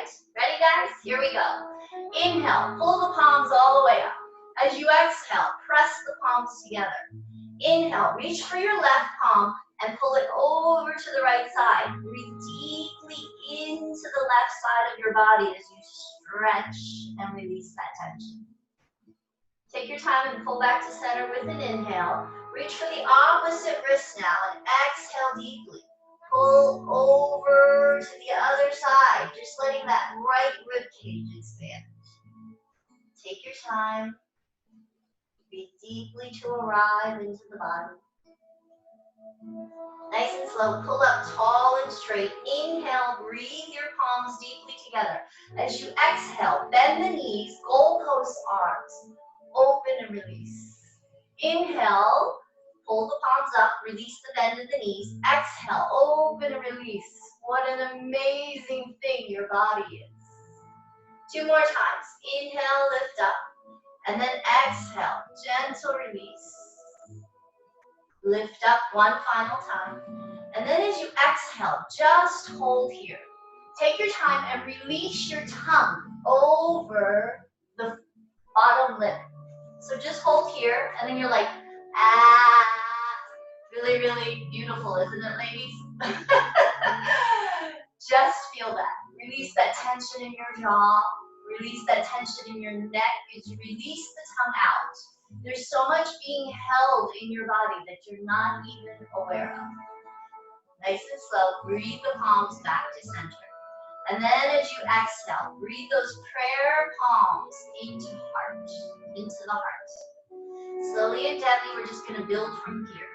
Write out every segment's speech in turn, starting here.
right. Ready, guys? Here we go. Inhale, pull the palms all the way up. As you exhale, press the palms together. Inhale, reach for your left palm and pull it over to the right side. Breathe deeply into the left side of your body as you stretch and release that tension. Take your time and pull back to center with an inhale. Reach for the opposite wrist now and exhale deeply. Pull over to the other side, just letting that right rib cage expand. Take your time. Breathe deeply to arrive into the body. Nice and slow, pull up tall and straight. Inhale, breathe your palms deeply together. As you exhale, bend the knees, goalpost arms. Open and release. Inhale, pull the palms up, release the bend of the knees. Exhale, open and release. What an amazing thing your body is. 2 more times. Inhale, lift up. And then exhale, gentle release. Lift up one final time. And then as you exhale, just hold here. Take your time and release your tongue over the bottom lip. So just hold here, and then you're like, ah. Really, really beautiful, isn't it, ladies? Just feel that. Release that tension in your jaw. Release that tension in your neck as you release the tongue out. There's so much being held in your body that you're not even aware of. Nice and slow, breathe the palms back to center. And then as you exhale, breathe those prayer palms into the heart. Slowly and gently, we're just gonna build from here.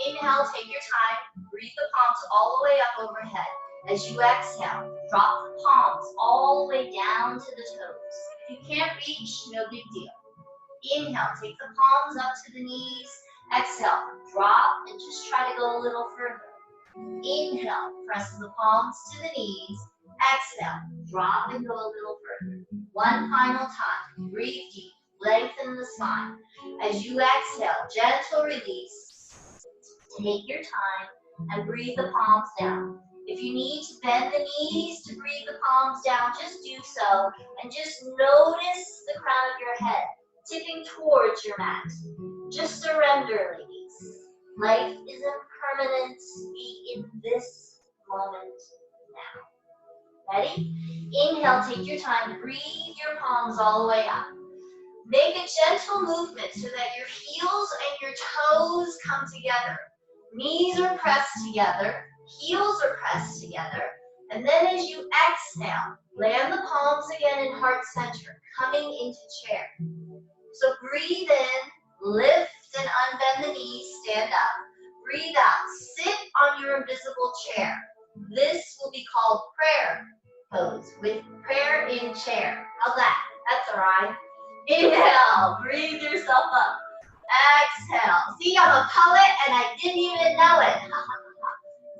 Inhale, take your time, breathe the palms all the way up overhead. As you exhale, drop the palms all the way down to the toes. If you can't reach, no big deal. Inhale, take the palms up to the knees. Exhale, drop and just try to go a little further. Inhale, press the palms to the knees. Exhale, drop and go a little further. One final time. Breathe deep, lengthen the spine. As you exhale, gentle release. Take your time and breathe the palms down. If you need to bend the knees to breathe the palms down, just do so. And just notice the crown of your head tipping towards your mat. Just surrender, ladies. Life is impermanent. Be in this moment now. Ready? Inhale, take your time. Breathe your palms all the way up. Make a gentle movement so that your heels and your toes come together. Knees are pressed together. Heels are pressed together. And then as you exhale, land the palms again in heart center, coming into chair. So breathe in, lift and unbend the knees, stand up. Breathe out, sit on your invisible chair. This will be called prayer pose, with prayer in chair. How's that? That's a rhyme. Inhale, breathe yourself up. Exhale. See, I'm a poet and I didn't even know it.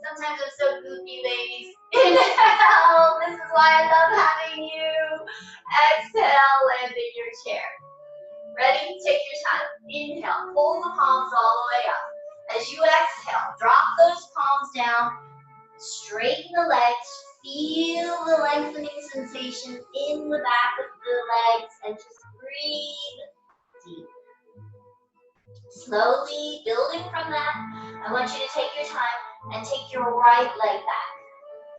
Sometimes I'm so goofy, ladies. Inhale, this is why I love having you. Exhale, land in your chair. Ready? Take your time. Inhale, pull the palms all the way up. As you exhale, drop those palms down. Straighten the legs. Feel the lengthening sensation in the back of the legs and just breathe deep. Slowly building from that, I want you to take your time and take your right leg back.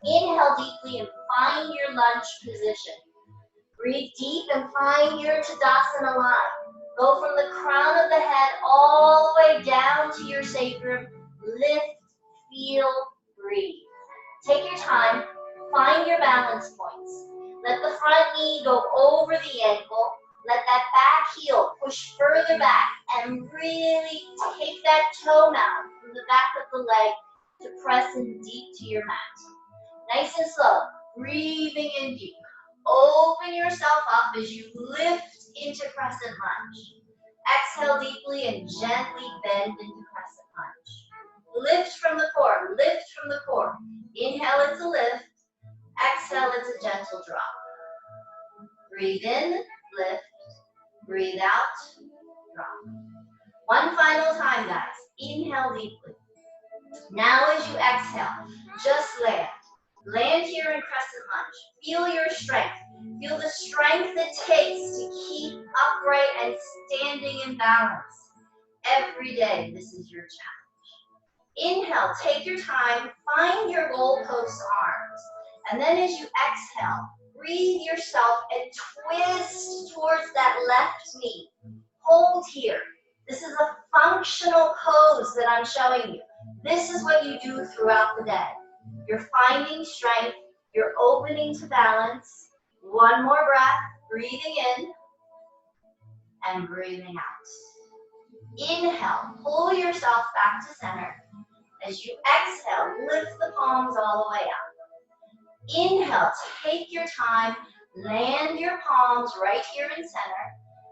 Inhale deeply and find your lunge position. Breathe deep and find your Tadasana line. Go from the crown of the head all the way down to your sacrum. Lift, feel, breathe. Take your time. Find your balance points. Let the front knee go over the ankle. Let that back heel push further back and really take that toe mound from the back of the leg to press in deep to your mat. Nice and slow. Breathing in deep. Open yourself up as you lift into crescent lunge. Exhale deeply and gently bend into crescent lunge. Lift from the core. Lift from the core. Inhale, it's a lift. Exhale, it's a gentle drop. Breathe in, lift. Breathe out, drop. One final time, guys. Inhale deeply. Now as you exhale, just land. Land here in crescent lunge. Feel your strength. Feel the strength it takes to keep upright and standing in balance. Every day, this is your challenge. Inhale, take your time, find your goalpost arms. And then as you exhale, breathe yourself and twist towards that left knee. Hold here. This is a functional pose that I'm showing you. This is what you do throughout the day. You're finding strength, you're opening to balance. One more breath, breathing in and breathing out. Inhale, pull yourself back to center. As you exhale, lift the palms all the way up. Inhale, take your time, land your palms right here in center.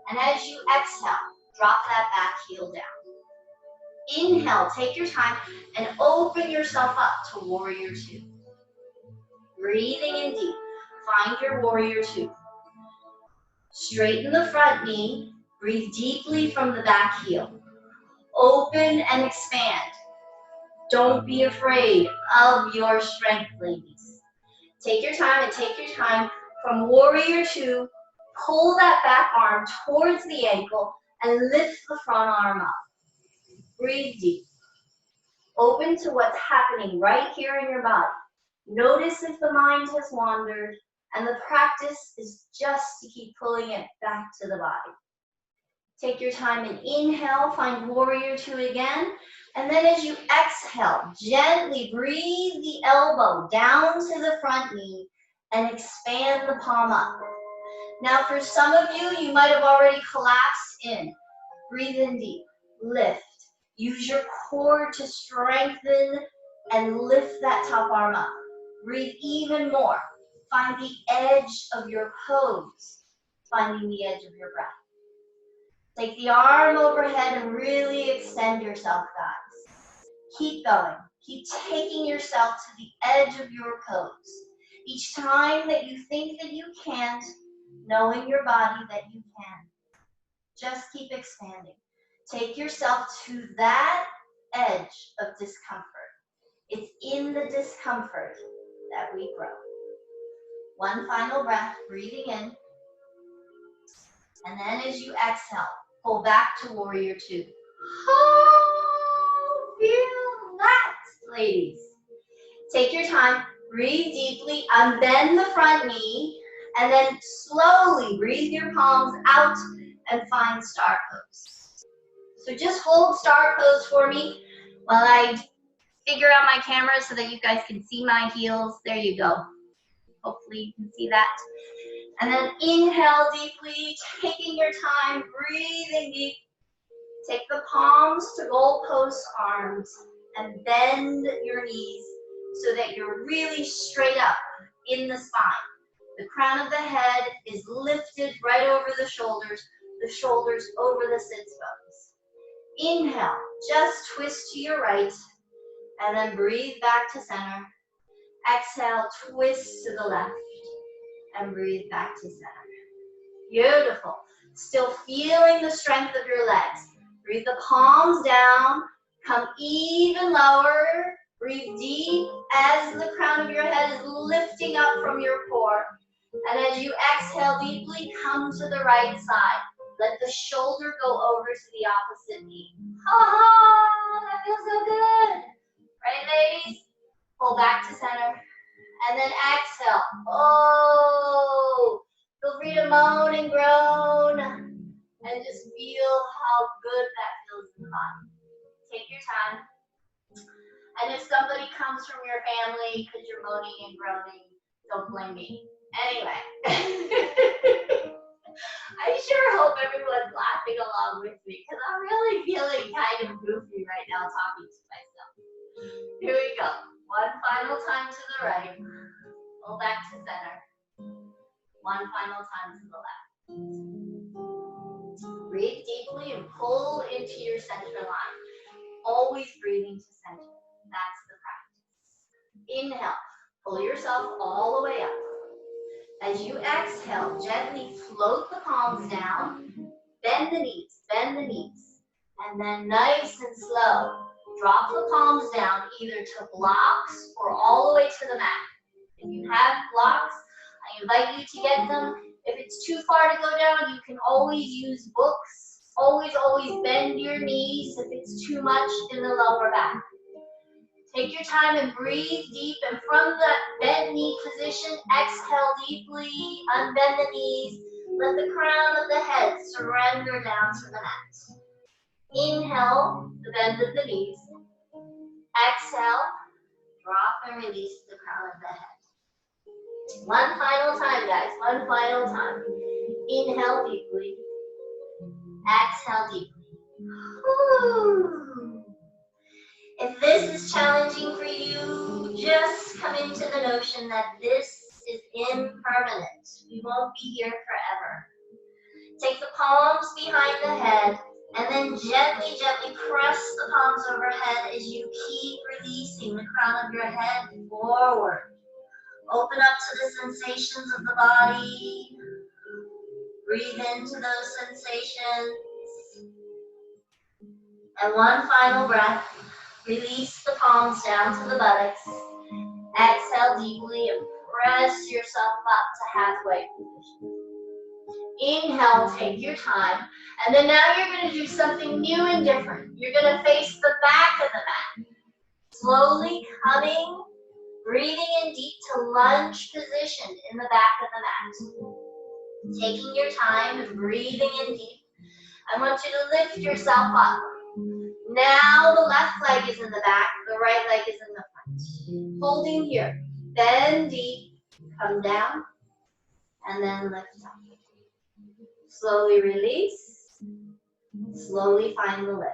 And as you exhale, drop that back heel down. Inhale, take your time and open yourself up to warrior two. Breathing in deep, find your warrior two. Straighten the front knee, breathe deeply from the back heel. Open and expand. Don't be afraid of your strength, ladies. Take your time and take your time from warrior two. Pull that back arm towards the ankle and lift the front arm up. Breathe deep. Open to what's happening right here in your body. Notice if the mind has wandered, and the practice is just to keep pulling it back to the body. Take your time and inhale, find warrior two again. And then as you exhale, gently breathe the elbow down to the front knee and expand the palm up. Now for some of you, you might have already collapsed in. Breathe in deep, lift. Use your core to strengthen and lift that top arm up. Breathe even more. Find the edge of your pose, finding the edge of your breath. Take the arm overhead and really extend yourself, guys. Keep going. Keep taking yourself to the edge of your pose. Each time that you think that you can't, know in your body that you can. Just keep expanding. Take yourself to that edge of discomfort. It's in the discomfort that we grow. One final breath, breathing in. And then as you exhale, pull back to warrior two. Oh, feel relaxed, ladies. Take your time, breathe deeply, unbend the front knee, and then slowly breathe your palms out and find star pose. So just hold star pose for me while I figure out my camera so that you guys can see my heels. There you go. Hopefully you can see that. And then inhale deeply, taking your time, breathing deep. Take the palms to goalpost arms and bend your knees so that you're really straight up in the spine. The crown of the head is lifted right over the shoulders over the sits bones. Inhale, just twist to your right, and then breathe back to center. Exhale, twist to the left, and breathe back to center. Beautiful. Still feeling the strength of your legs. Breathe the palms down, come even lower. Breathe deep as the crown of your head is lifting up from your core. And as you exhale deeply, come to the right side. Let the shoulder go over to the opposite knee. Ha, that feels so good. Right, ladies? Pull back to center. And then exhale. Oh, feel free to moan and groan. And just feel how good that feels in the body. Take your time. And if somebody comes from your family because you're moaning and groaning, don't blame me. Anyway. I sure hope everyone's laughing along with me because I'm really feeling kind of goofy right now talking to myself. Here we go. One final time to the right. Pull back to center. One final time to the left. Breathe deeply and pull into your center line. Always breathing to center. That's the practice. Inhale. Pull yourself all the way up. As you exhale, gently float the palms down. Bend the knees, bend the knees. And then nice and slow, drop the palms down either to blocks or all the way to the mat. invite you to get them. If it's too far to go down, you can always use books. Always, always bend your knees if it's too much in the lower back. Take your time and breathe deep, and from that bent knee position, exhale deeply, unbend the knees, let the crown of the head surrender down to the mat. Inhale, the bend of the knees. Exhale, drop and release the crown of the head. One final time, guys, one final time. Inhale deeply, exhale deeply. Woo. If this is challenging for you, just come into the notion that this is impermanent. We won't be here forever. Take the palms behind the head and then gently, gently press the palms overhead as you keep releasing the crown of your head forward. Open up to the sensations of the body. Breathe into those sensations. And one final breath. Release the palms down to the buttocks. Exhale deeply and press yourself up to halfway position. Inhale, take your time. And then now you're going to do something new and different. You're going to face the back of the mat. Slowly coming, breathing in deep to lunge position in the back of the mat. Taking your time and breathing in deep. I want you to lift yourself up. Now the left leg is in the back, the right leg is in the front. Holding here. Bend deep, come down, and then lift up. Slowly release. Slowly find the lift.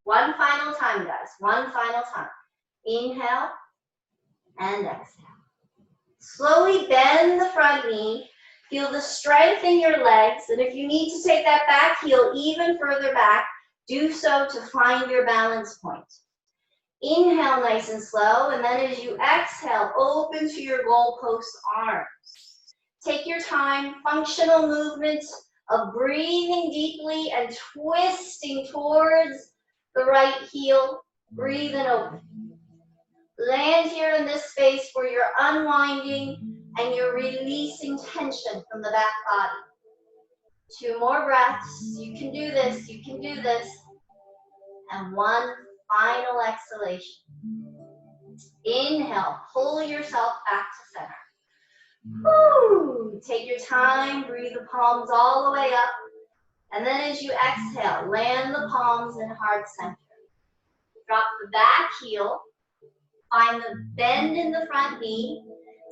One final time, guys. One final time. Inhale and exhale. Slowly bend the front knee. Feel the strength in your legs. And if you need to take that back heel even further back, do so to find your balance point. Inhale nice and slow. And then as you exhale, open to your goalpost arms. Take your time, functional movements of breathing deeply and twisting towards the right heel. Breathe and open. Land here in this space where you're unwinding and you're releasing tension from the back body. 2 more breaths. You can do this. You can do this. And one final exhalation. Inhale. Pull yourself back to center. Woo! Take your time, breathe the palms all the way up. And then as you exhale, land the palms in heart center. Drop the back heel. Find the bend in the front knee.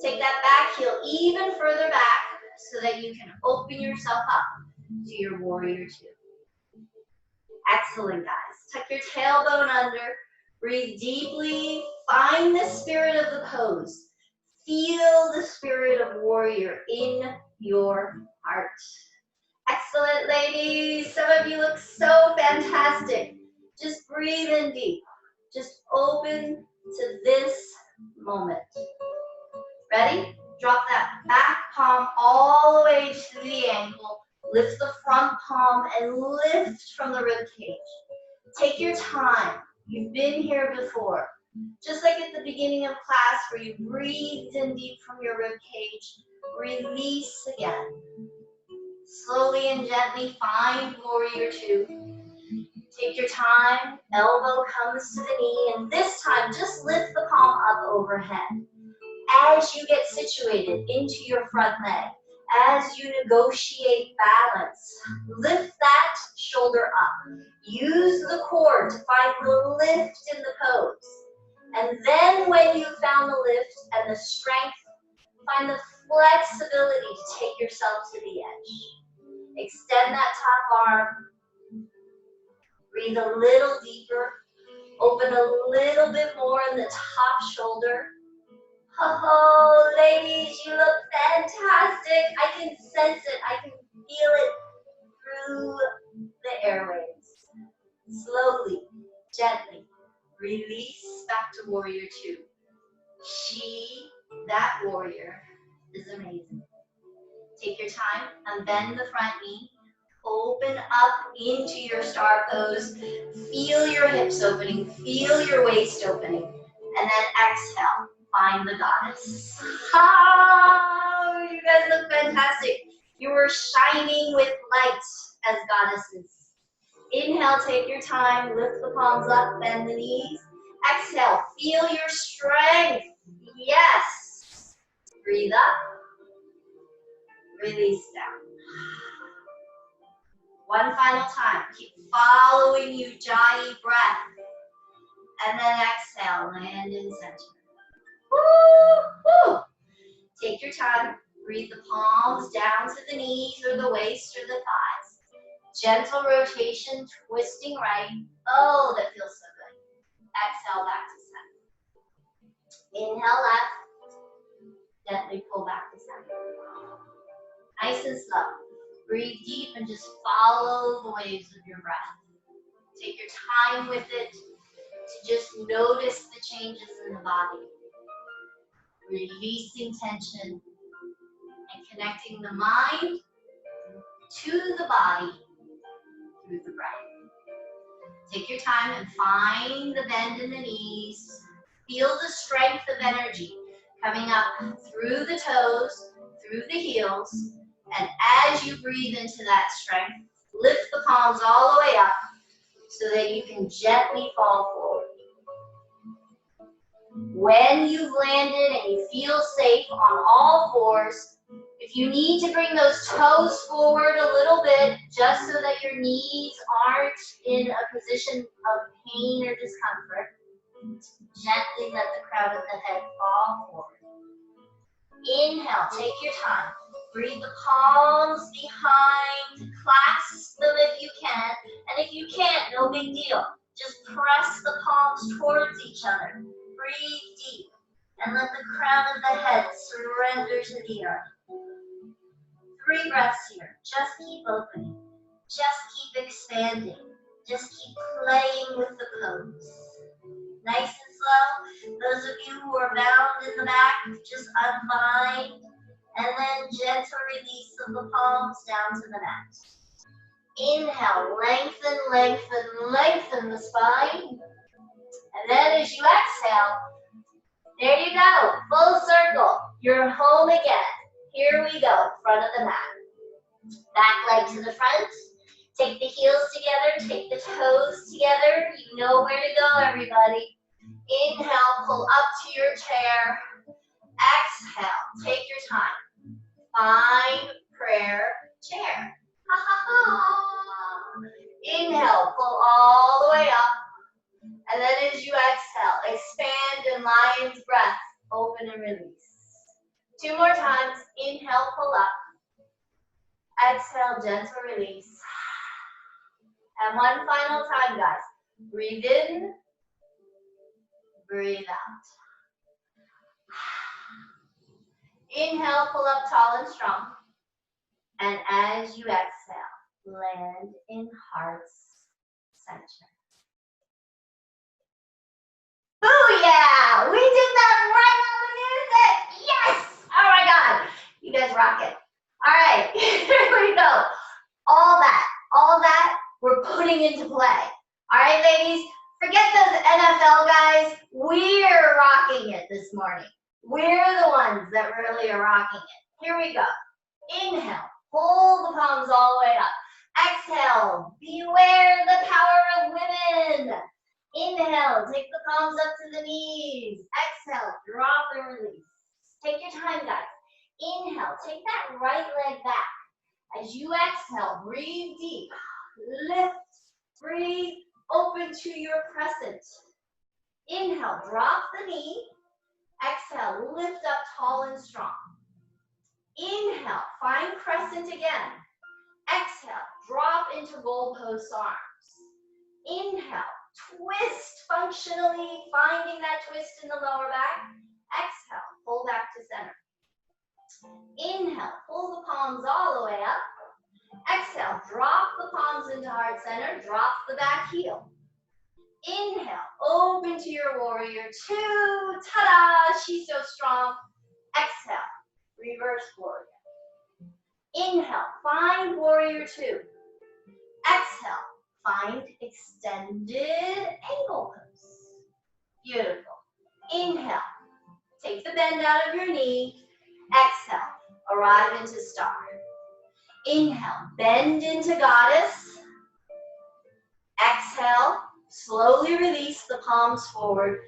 Take that back heel even further back so that you can open yourself up to your warrior 2. Excellent, guys. Tuck your tailbone under. Breathe deeply. Find the spirit of the pose. Feel the spirit of warrior in your heart. Excellent, ladies. Some of you look so fantastic. Just breathe in deep. Just open to this moment. Ready? Drop that back palm all the way to the ankle. Lift the front palm and lift from the rib cage. Take your time. You've been here before. Just like at the beginning of class where you breathed in deep from your rib cage, release again. Slowly and gently find warrior 2. Take your time, elbow comes to the knee, and this time just lift the palm up overhead. As you get situated into your front leg, as you negotiate balance, lift that shoulder up. Use the core to find the lift in the pose. And then when you've found the lift and the strength, find the flexibility to take yourself to the edge. Extend that top arm. Breathe a little deeper. Open a little bit more in the top shoulder. Oh, ladies, you look fantastic. I can sense it. I can feel it through the airwaves. Slowly, gently, release back to warrior 2. She, that warrior, is amazing. Take your time and bend the front knee. Open up into your star pose. Feel your hips opening. Feel your waist opening. And then exhale. Find the goddess. Oh, you guys look fantastic. You were shining with light as goddesses. Inhale, take your time, lift the palms up, bend the knees. Exhale, feel your strength. Yes. Breathe up, release down. One final time, keep following Ujjayi breath. And then exhale, land in center. Woo, woo. Take your time, breathe the palms down to the knees or the waist or the thighs. Gentle rotation, twisting right. Oh, that feels so good. Exhale, back to center. Inhale left, gently pull back to center. Nice and slow. Breathe deep and just follow the waves of your breath. Take your time with it to just notice the changes in the body. Releasing tension and connecting the mind to the body through the breath. Take your time and find the bend in the knees. Feel the strength of energy coming up through the toes, through the heels, and as you breathe into that strength, lift the palms all the way up so that you can gently fall forward. When you've landed and you feel safe on all fours, if you need to bring those toes forward a little bit just so that your knees aren't in a position of pain or discomfort, gently let the crown of the head fall forward. Inhale, take your time. Breathe the palms behind, clasp them if you can, and if you can't, no big deal. Just press the palms towards each other. Breathe deep and let the crown of the head surrender to the earth. 3 breaths here. Just keep opening. Just keep expanding. Just keep playing with the pose. Nice and slow. Those of you who are bound in the back, just unbind. And then gentle release of the palms down to the mat. Inhale, lengthen, lengthen, lengthen the spine. And then as you exhale, there you go, full circle. You're home again. Here we go, front of the mat. Back leg to the front. Take the heels together, take the toes together. You know where to go, everybody. Inhale, pull up to your chair. Exhale, take your time. Find prayer chair. Ha ha ha. Inhale, pull all the way up. And then as you exhale, expand in lion's breath. Open and release. 2 more times. Inhale, pull up. Exhale, gentle release. And one final time, guys. Breathe in. Breathe out. Inhale, pull up tall and strong. And as you exhale, land in heart's center. Booyah! We did that right on the music! Yes! Oh my God! You guys rock it. All right, here we go. All that we're putting into play. All right, ladies, forget those NFL guys. We're rocking it this morning. We're the ones that really are rocking it. Here we go. Inhale, pull the palms all the way up. Exhale, beware the power of women. Inhale, take the palms up to the knees. Exhale, drop and release. Take your time, guys. Inhale, take that right leg back. As you exhale, breathe deep. Lift, breathe, open to your crescent. Inhale, drop the knee. Exhale, lift up tall and strong. Inhale, find crescent again. Exhale, drop into goalpost arms. Inhale, twist functionally, finding that twist in the lower back. Exhale, pull back to center. Inhale, pull the palms all the way up. Exhale, drop the palms into heart center, drop the back heel. Inhale, open to your warrior 2. Ta-da! She's so strong. Exhale, reverse warrior. Inhale, find warrior 2. Exhale, find extended ankle pose. Beautiful. Inhale, take the bend out of your knee. Exhale, arrive into star. Inhale, bend into goddess. Exhale, slowly release the palms forward,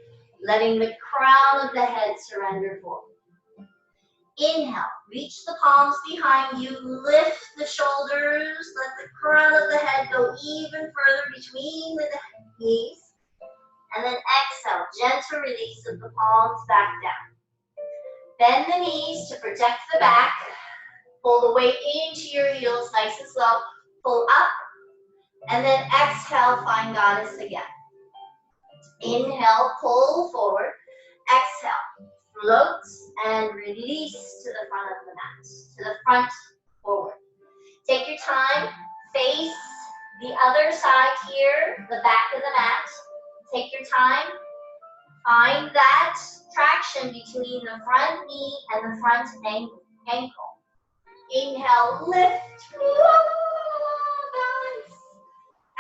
letting the crown of the head surrender forward. Inhale, reach the palms behind you, lift the shoulders, let the crown of the head go even further between the knees. And then exhale, gentle release of the palms back down. Bend the knees to protect the back. Pull the weight into your heels, nice and slow. Pull up, and then exhale, find goddess again. Inhale, pull forward. Exhale, float and release to the front of the mat. To the front, forward. Take your time, face the other side here, the back of the mat. Take your time. Find that traction between the front knee and the front ankle. Inhale, lift. Balance.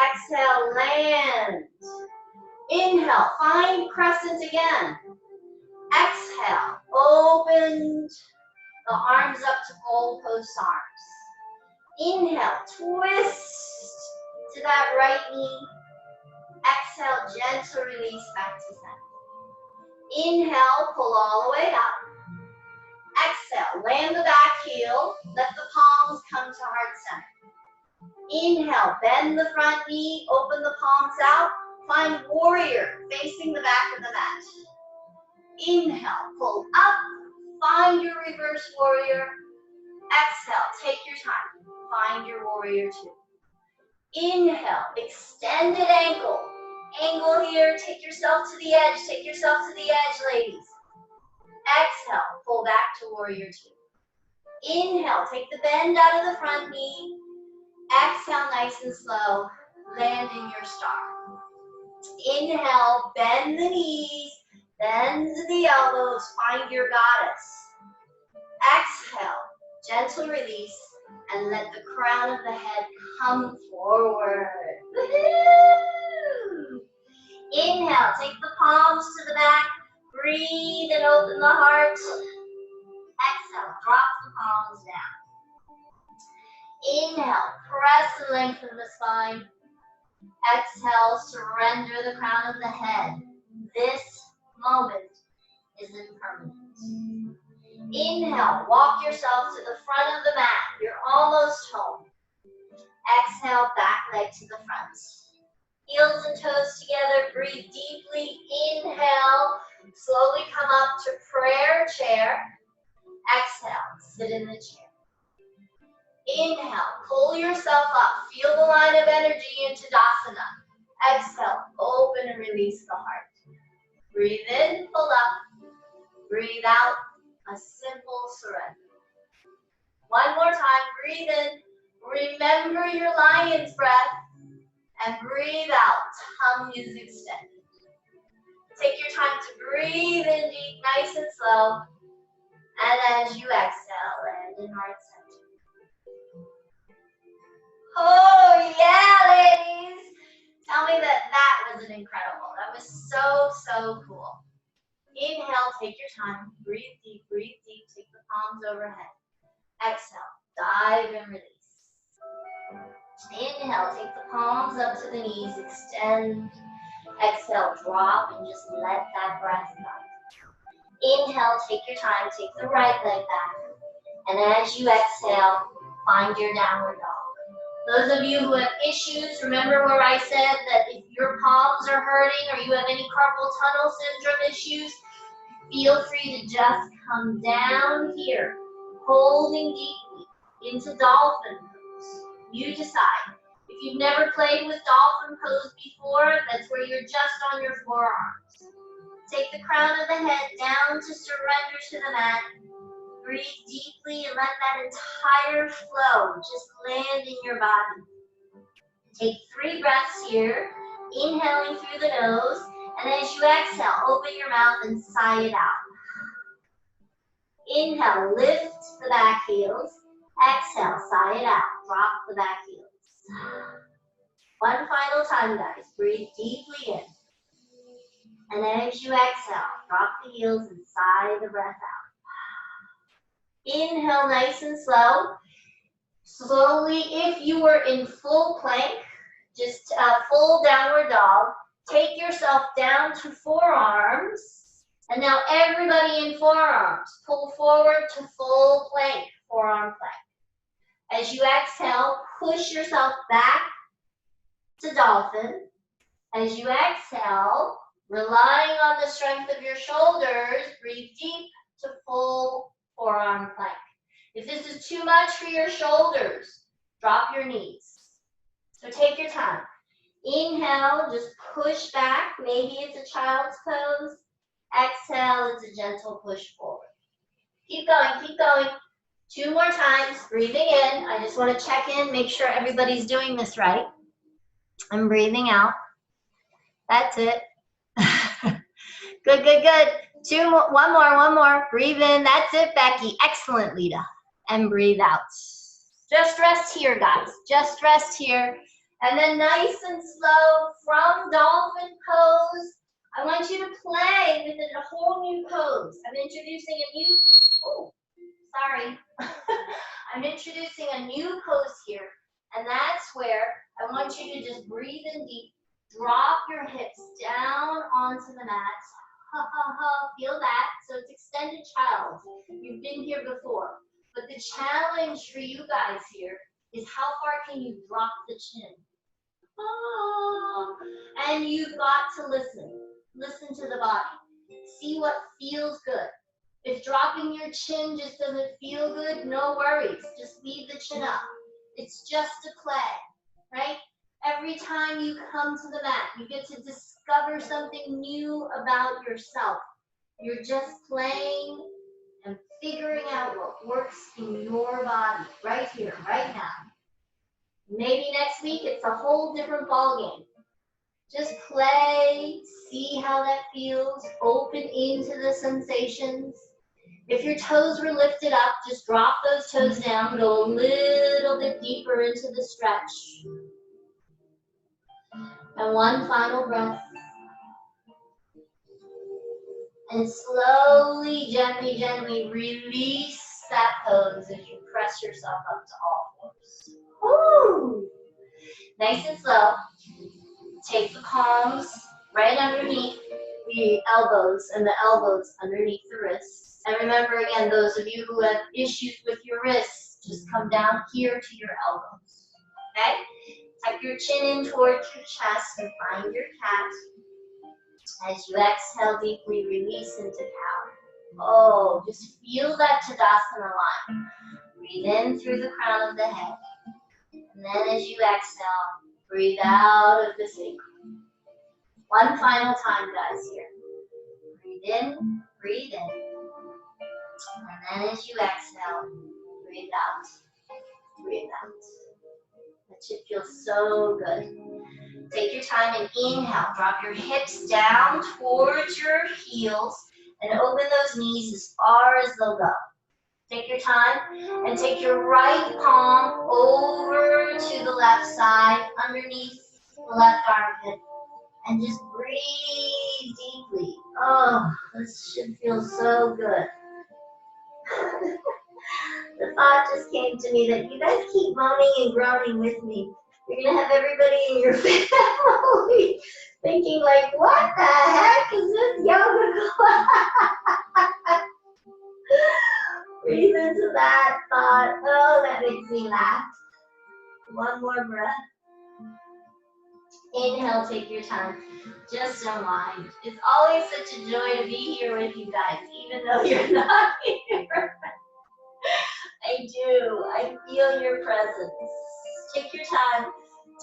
Exhale, land. Inhale, find crescent again. Exhale, open the arms up to goalpost arms. Inhale, twist to that right knee. Exhale, gentle release back to center. Inhale, pull all the way up. Exhale, land the back heel. Let the palms come to heart center. Inhale, bend the front knee, open the palms out. Find warrior facing the back of the mat. Inhale, pull up. Find your reverse warrior. Exhale, take your time. Find your warrior two. Inhale, extended ankle. Angle here, take yourself to the edge. Take yourself to the edge, ladies. Exhale, pull back to warrior two. Inhale, take the bend out of the front knee. Exhale, nice and slow. Land in your star. Inhale, bend the knees. Bend the elbows. Find your goddess. Exhale, gentle release, and let the crown of the head come forward. Woohoo! Inhale, take the palms to the back. Breathe and open the heart. Exhale, drop the palms down. Inhale, press and lengthen the spine. Exhale, surrender the crown of the head. This moment is impermanent. Inhale, walk yourself to the front of the mat. You're almost home. Exhale, back leg to the front. Heels and toes together, breathe deeply. Inhale, slowly come up to prayer chair. Exhale, sit in the chair. Inhale, pull yourself up. Feel the line of energy into Tadasana. Exhale, open and release the heart. Breathe in, pull up. Breathe out, a simple surrender. One more time, breathe in. Remember your lion's breath. And breathe out, tongue is extended. Take your time to breathe in deep, nice and slow. And as you exhale, land in heart center. Oh yeah, ladies! Tell me that wasn't incredible. That was so cool. Inhale, take your time. Breathe deep, take the palms overhead. Exhale, dive and release. Inhale, take the palms up to the knees, extend. Exhale, drop and just let that breath go. Inhale, take your time, take the right leg back. And as you exhale, find your downward dog. Those of you who have issues, remember where I said that if your palms are hurting or you have any carpal tunnel syndrome issues, feel free to just come down here, holding deeply into dolphin pose. You decide. If you've never played with dolphin pose before, that's where you're just on your forearms. Take the crown of the head down to surrender to the mat. Breathe deeply and let that entire flow just land in your body. Take 3 breaths here, inhaling through the nose, and as you exhale, open your mouth and sigh it out. Inhale, lift the back heels. Exhale, sigh it out. Drop the back heels. One final time, guys. Breathe deeply in. And as you exhale, drop the heels and sigh the breath out. Inhale nice and slow. Slowly, if you were in full plank, just full downward dog, take yourself down to forearms. And now everybody in forearms, pull forward to full plank, forearm plank. As you exhale, push yourself back to dolphin. As you exhale, relying on the strength of your shoulders, breathe deep to full forearm plank. If this is too much for your shoulders, drop your knees. So take your time. Inhale, just push back. Maybe it's a child's pose. Exhale, it's a gentle push forward. Keep going, keep going. 2 more times, breathing in. I just want to check in, make sure everybody's doing this right. And breathing out. That's it. Good, good, good. 2 more, one more. Breathe in. That's it, Becky. Excellent, Lita. And breathe out. Just rest here, guys. Just rest here. And then nice and slow from dolphin pose, I want you to play with a whole new pose. I'm introducing a new, oh, sorry. I'm introducing a new pose here. And that's where I want you to just breathe in deep. Drop your hips down onto the mat. Ha, ha, ha. Feel that? So it's extended child. You've been here before. But the challenge for you guys here is how far can you drop the chin? Oh. And you've got to listen. Listen to the body. See what feels good. If dropping your chin just doesn't feel good, no worries. Just leave the chin up. It's just a play, right? Every time you come to the mat, you get to discover something new about yourself. You're just playing and figuring out what works in your body right here, right now. Maybe next week it's a whole different ballgame. Just play, see how that feels, open into the sensations. If your toes were lifted up, just drop those toes down, go a little bit deeper into the stretch. And one final breath. And slowly, gently, gently release that pose as you press yourself up to all fours. Woo! Nice and slow. Take the palms right underneath the elbows and the elbows underneath the wrists. And remember again, those of you who have issues with your wrists, just come down here to your elbows. Okay? Tuck your chin in towards your chest and find your cat. As you exhale deeply, release into cow. Oh, just feel that Tadasana line. Breathe in through the crown of the head. And then as you exhale, breathe out of the sacrum. One final time, guys, here. Breathe in, breathe in. And then as you exhale, breathe out. Breathe out. That should feel so good. Take your time and inhale. Drop your hips down towards your heels and open those knees as far as they'll go. Take your time and take your right palm over to the left side, underneath the left armpit, and just breathe deeply. Oh, this should feel so good. The thought just came to me that you guys keep moaning and groaning with me. You're going to have everybody in your family thinking like, what the heck is this yoga class? Breathe into that thought. Oh, that makes me laugh. One more breath. Inhale, take your time. Just unwind. It's always such a joy to be here with you guys, even though you're not here. I do. I feel your presence. Take your time.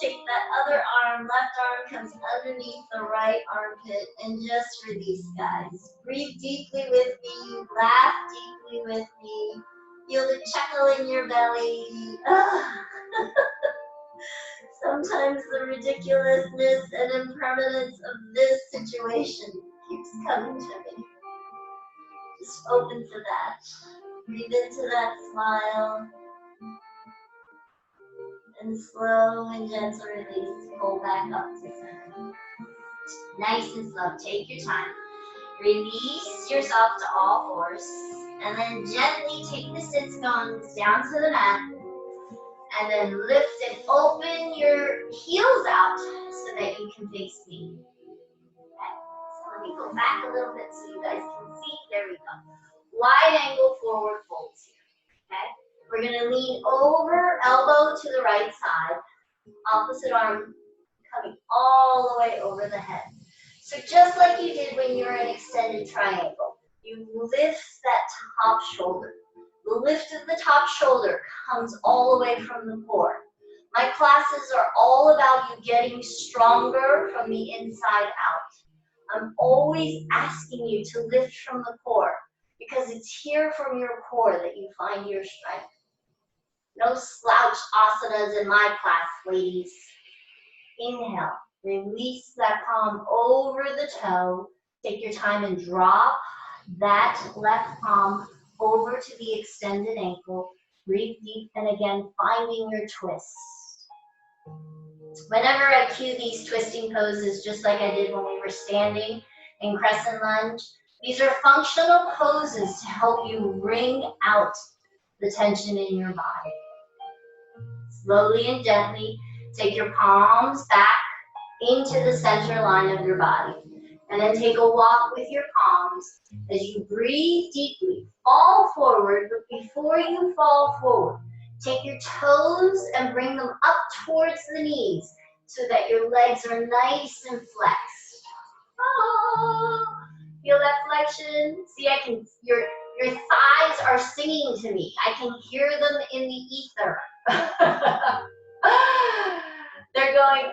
Take that other arm. Left arm comes underneath the right armpit and just release, guys. Breathe deeply with me. Laugh deeply with me. Feel the chuckle in your belly. Sometimes the ridiculousness and impermanence of this situation keeps coming to me. Just open to that. Breathe into that smile. And slow and gentle release. Pull back up to center. Nice and slow. Take your time. Release yourself to all fours. And then gently take the sits bones down to the mat. And then lift and open your heels out so that you can face me. Okay. So let me go back a little bit so you guys can see. There we go. Wide angle forward folds here. Okay. We're going to lean over, elbow to the right side. Opposite arm coming all the way over the head. So just like you did when you were in extended triangle, you lift that top shoulder. The lift of the top shoulder comes all the way from the core. My classes are all about you getting stronger from the inside out. I'm always asking you to lift from the core because it's here from your core that you find your strength. No slouch asanas in my class, ladies. Inhale, release that palm over the toe. Take your time and drop that left palm over to the extended ankle. Breathe deep and again, finding your twist. Whenever I cue these twisting poses, just like I did when we were standing in crescent lunge, these are functional poses to help you wring out the tension in your body. Slowly and gently, take your palms back into the center line of your body. And then take a walk with your palms as you breathe deeply. Fall forward, but before you fall forward, take your toes and bring them up towards the knees so that your legs are nice and flexed. Oh, feel that flexion? See, your thighs are singing to me. I can hear them in the ether. They're going,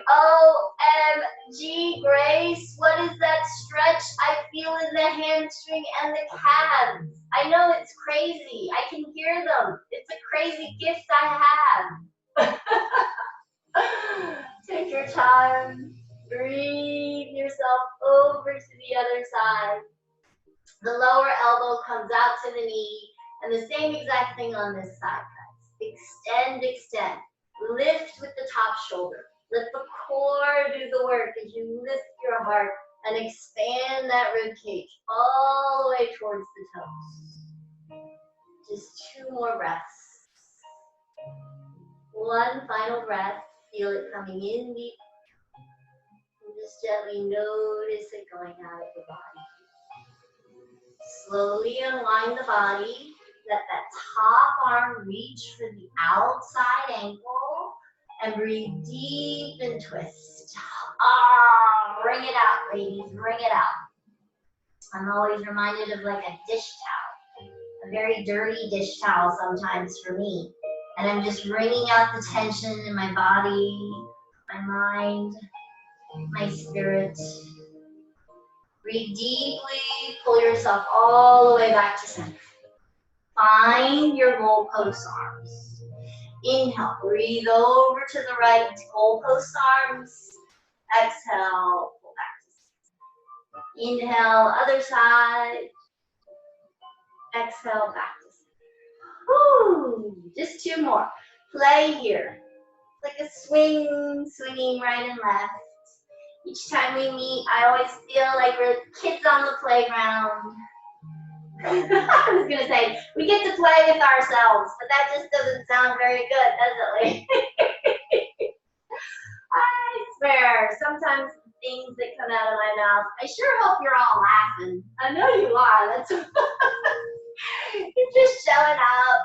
OMG, Grace, what is that stretch I feel in the hamstring and the calves? I know it's crazy. I can hear them. It's a crazy gift I have. Take your time. Breathe yourself over to the other side. The lower elbow comes out to the knee, and the same exact thing on this side, guys. Extend, extend. Lift with the top shoulder. Let the core do the work as you lift your heart and expand that rib cage all the way towards the toes. Just 2 more breaths. One final breath. Feel it coming in deep. And just gently notice it going out of the body. Slowly unwind the body. Let that top arm reach for the outside ankle. And breathe deep and twist. Wring it out, ladies. Wring it out. I'm always reminded of like a dish towel. A very dirty dish towel sometimes for me. And I'm just wringing out the tension in my body, my mind, my spirit. Breathe deeply. Pull yourself all the way back to center. Find your goalpost arms. Inhale, breathe over to the right, goalpost arms. Exhale, pull back to center. Inhale, other side. Exhale, back to center. Woo! Just 2 more. Play here. Like a swing, swinging right and left. Each time we meet, I always feel like we're kids on the playground. I was gonna say, we get to play with ourselves, but that just doesn't sound very good, does it? I swear, sometimes the things that come out of my mouth, I sure hope you're all laughing. I know you are. That's you're just showing up,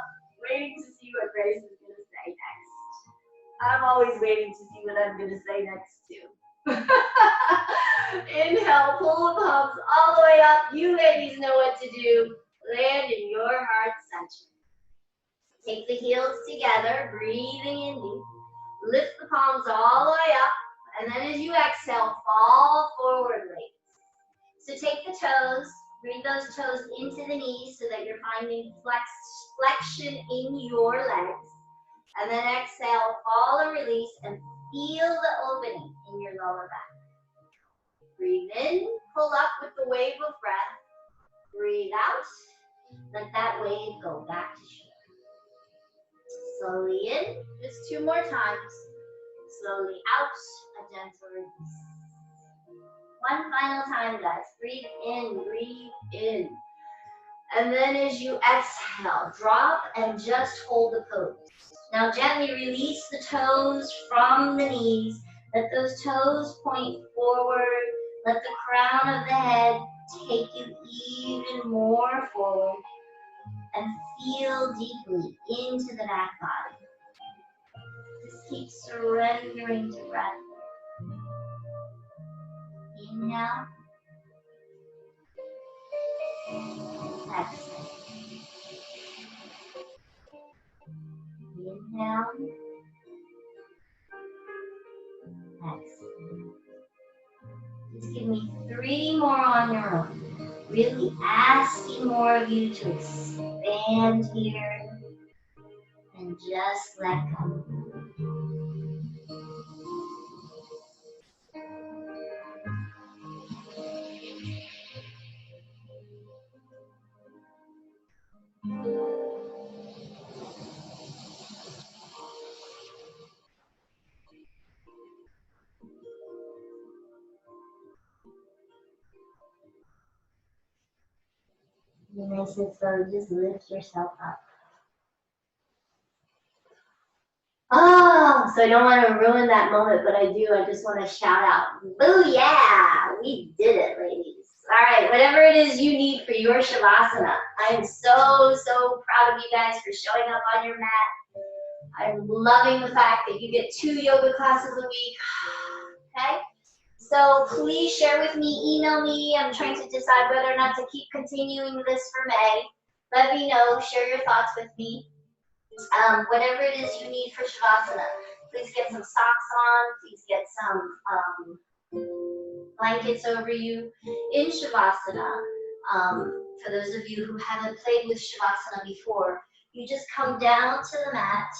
waiting to see what Grace is gonna say next. I'm always waiting to see what I'm gonna say next too. Inhale, pull the palms all the way up. You ladies know what to do. Land in your heart center. Take the heels together, breathing in deep. Lift the palms all the way up. And then as you exhale, fall forward, ladies. So take the toes, bring those toes into the knees so that you're finding flexion in your legs. And then exhale, fall and release, and feel the opening in your lower back. Breathe in, pull up with the wave of breath. Breathe out, let that wave go back to shoulder. Slowly in, just 2 more times. Slowly out, a gentle release. One final time, guys. Breathe in, breathe in. And then as you exhale, drop and just hold the pose. Now gently release the toes from the knees. Let those toes point forward. Let the crown of the head take you even more forward. And feel deeply into the back body. Just keep surrendering to breath. Inhale. Exhale. Inhale. Exhale. Just give me 3 more on your own. Really asking more of you to expand here and just let go. Be nice and slow, just lift yourself up. Oh, so I don't want to ruin that moment, but I do. I just want to shout out, boo yeah, we did it, ladies. All right, whatever it is you need for your Shavasana. I am so, so proud of you guys for showing up on your mat. I'm loving the fact that you get 2 yoga classes a week, okay? So please share with me, email me. I'm trying to decide whether or not to keep continuing this for May. Let me know, share your thoughts with me. Whatever it is you need for Shavasana, please get some socks on, please get some blankets over you in Shavasana. For those of you who haven't played with Shavasana before, you just come down to the mat,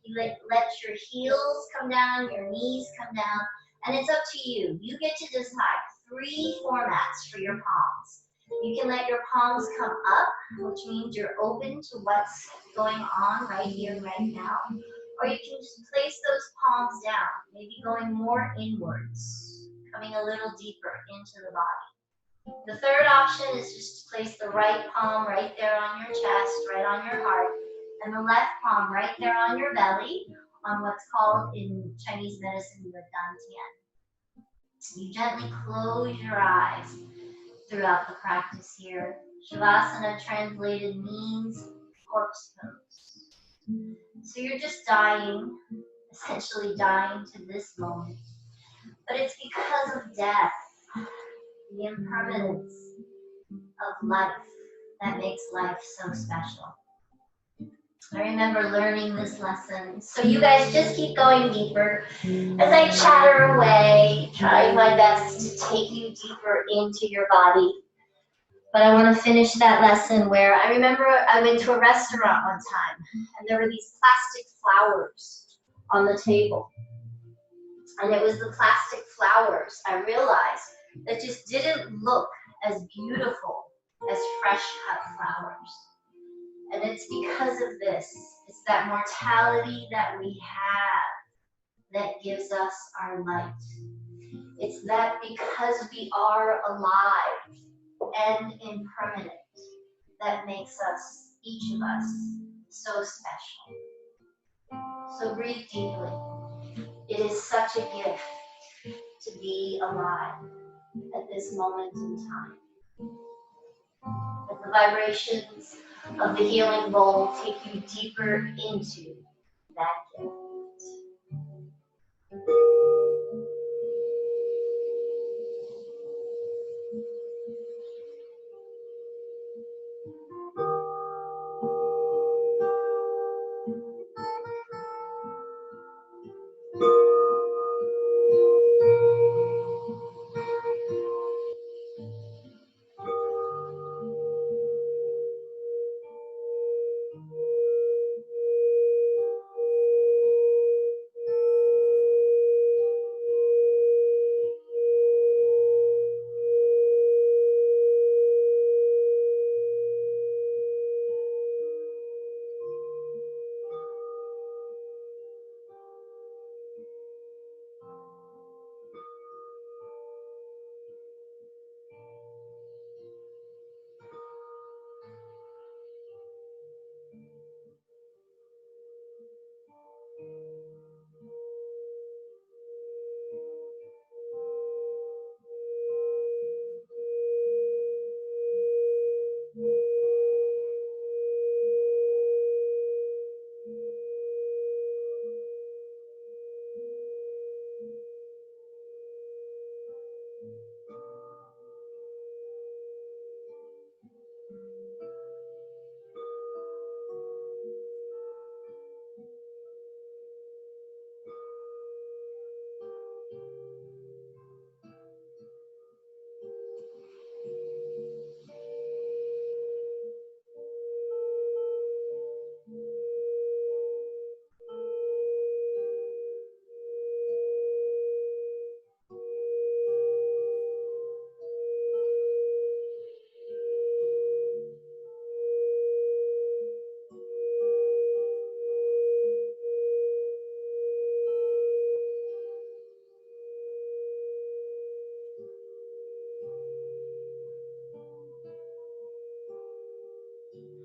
you let your heels come down, your knees come down, and it's up to you. You get to decide 3 formats for your palms. You can let your palms come up, which means you're open to what's going on right here and right now. Or you can just place those palms down, maybe going more inwards, coming a little deeper into the body. The third option is just to place the right palm right there on your chest, right on your heart, and the left palm right there on your belly, on what's called in Chinese medicine the dantian. You gently close your eyes throughout the practice here. Shavasana translated means corpse pose. So you're just dying, essentially dying to this moment. But it's because of death, the impermanence of life, that makes life so special. I remember learning this lesson. So you guys just keep going deeper as I chatter away, trying my best to take you deeper into your body. But I want to finish that lesson where I remember I went to a restaurant one time and there were these plastic flowers on the table. And it was the plastic flowers, I realized, that just didn't look as beautiful as fresh cut flowers. And it's because of this. It's that mortality that we have that gives us our light. It's that because we are alive and impermanent that makes us, each of us, so special. So breathe deeply. It is such a gift to be alive at this moment in time. Let the vibrations of the healing bowl take you deeper into that gift.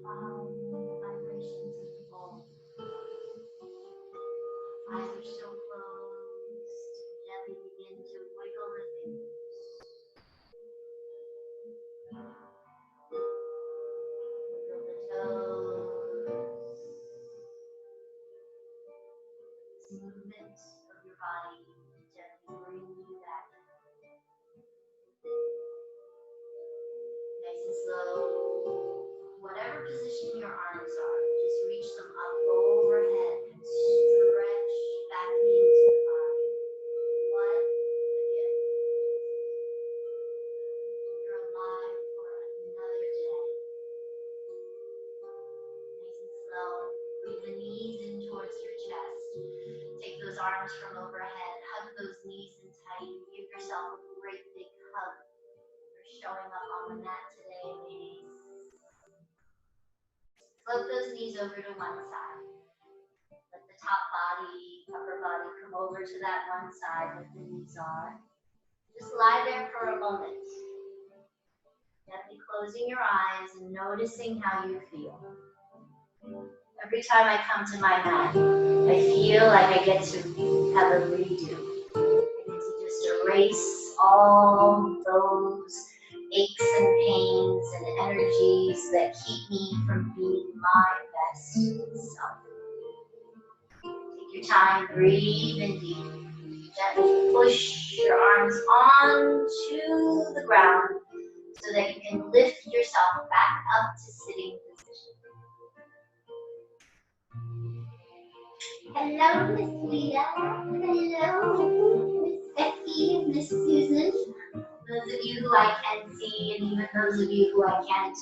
Following the vibrations of the bowl. Eyes are still closed. Gently begin to wiggle the fingers. Wiggle the toes. This movement of your body gently bring you back. Nice and slow. Whatever position your arms are, just reach them up overhead and stretch back into the body. What a gift. You're alive for another day. Nice and slow. Bring the knees in towards your chest. Take those arms from overhead. Hug those knees in tight. Give yourself a great big hug for showing up on the mat today, ladies. Float those knees over to one side. Let the top body, upper body come over to that one side where the knees are. Just lie there for a moment. Gently closing your eyes and noticing how you feel. Every time I come to my mat, I feel like I get to have a redo. I get to just erase all those aches and pains and energies that keep me from being my best self. Take your time, breathe in deep. Gently push your arms onto the ground so that you can lift yourself back up to sitting position. Hello, Miss Lita. Hello, Miss Becky, Miss Susan. Those of you who I can see and even those of you who I can't,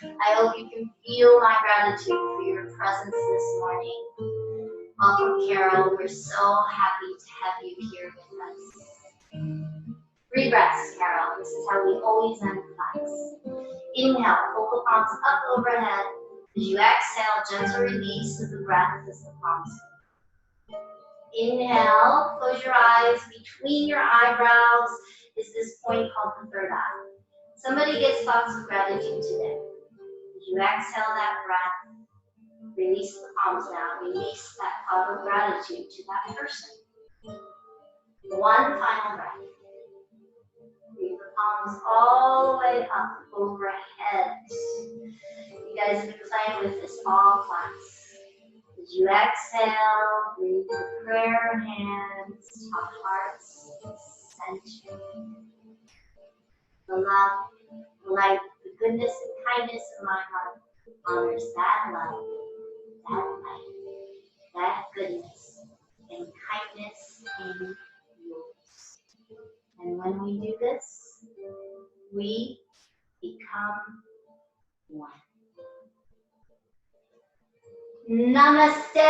I hope you can feel my gratitude for your presence this morning. Welcome, Carol. We're so happy to have you here with us. 3 breaths, Carol. This is how we always end class. Inhale, pull the palms up overhead. As you exhale, gentle release of the breath as the palms. Inhale, close your eyes. Between your eyebrows is this point called the third eye. Somebody gets thoughts of gratitude today. As you exhale that breath, release the palms now. Release that thought of gratitude to that person. One final breath. Breathe the palms all the way up overhead. You guys have been playing with this all class. As you exhale, breathe the prayer hands, top hearts, center. The love, the light, the goodness and kindness of my heart honors that love, that light, that goodness and kindness in yours. And when we do this, we become one. Namaste.